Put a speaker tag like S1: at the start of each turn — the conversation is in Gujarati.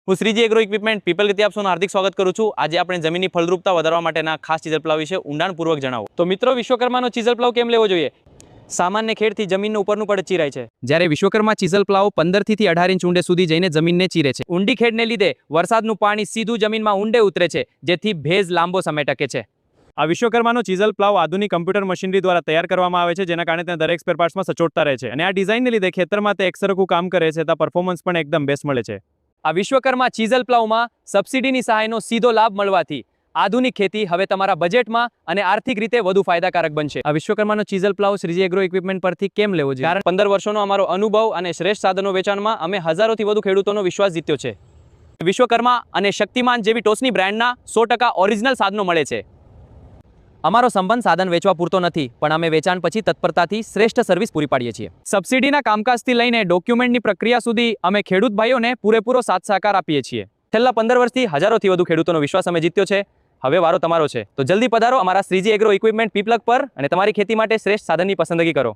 S1: હું શ્રીજી એગ્રો ઇક્વિપમેન્ટ પીપલ ગતિ આપનું હાર્દિક સ્વાગત કરું છું। આજે આપણે જમીનની ફળદ્રુપતા વધારવા માટેના ખાસ ચીઝલ પ્લાવ વિશે ઊંડાણપૂર્વક જણાવો। તો મિત્રો, વિશ્વકર્માનો ચીઝલ પ્લાવ કેમ લેવો જોઈએ? સામાન્ય ખેડથી જમીનનું ઉપરનું પડ ચીરાય છે, જ્યારે વિશ્વકર્મા ચીઝલ પ્લાવ 15 થી 18 ઇંચ ઊંડે સુધી જઈને જમીનને ચીરે છે। ઊંડી ખેડને લીધે વરસાદનું પાણી સીધું જમીનમાં ઊંડે ઉતરે છે, જેથી ભેજ લાંબો સમય ટકે છે। આ વિશ્વકર્માનો ચીઝલ પ્લાવ આધુનિક કમ્પ્યુટર મશીનરી દ્વારા તૈયાર કરવામાં આવે છે, જેના કારણે તેને દરેક સ્પેર પાર્ટ્સમાં સચોટતા રહે છે અને આ ડિઝાઇનને લીધે ખેતરમાં તે એકસરખું કામ કરે છે, તો પરફોર્મન્સ પણ એકદમ બેસ્ટ મળે છે। આ વિશ્વકર્મા ચીઝલ પ્લાવમાં સબસિડીની સહાયનો સીધો લાભ મળવાથી આધુનિક ખેતી હવે તમારા બજેટમાં અને આર્થિક રીતે વધુ ફાયદાકારક બનશે। આ વિશ્વકર્માનો chisel plough Shreeji agro equipment પરથી કેમ લેવો જોઈએ? કારણ 15 વર્ષોનો અમારો અનુભવ અને શ્રેષ્ઠ સાધનો વેચાણમાં અમે હજારોથી વધુ ખેડૂતોનો વિશ્વાસ જીત્યો છે। વિશ્વકર્મા અને શક્તિમાન જેવી ટોચની બ્રાન્ડના 100% ઓરિજિનલ સાધનો મળે છે। અમારો સંબંધ સાધન વેચવા પૂરતો નથી, પણ અમે વેચાણ પછી તત્પરતાથી શ્રેષ્ઠ સર્વિસ પૂરી પાડીએ છીએ। સબસિડીના કામકાજથી લઈને ડોક્યુમેન્ટની પ્રક્રિયા સુધી અમે ખેડૂત ભાઈઓને પૂરેપૂરો સાથ સહકાર આપીએ છીએ। છેલ્લા 15 વર્ષથી હજારોથી વધુ ખેડૂતોનો વિશ્વાસ અમે જીત્યો છે। હવે વારો તમારો છે, તો જલ્દી પધારો અમારા શ્રીજી એગ્રો ઇક્વિપમેન્ટ પીપલગ પર અને તમારી ખેતી માટે શ્રેષ્ઠ સાધનની પસંદગી કરો।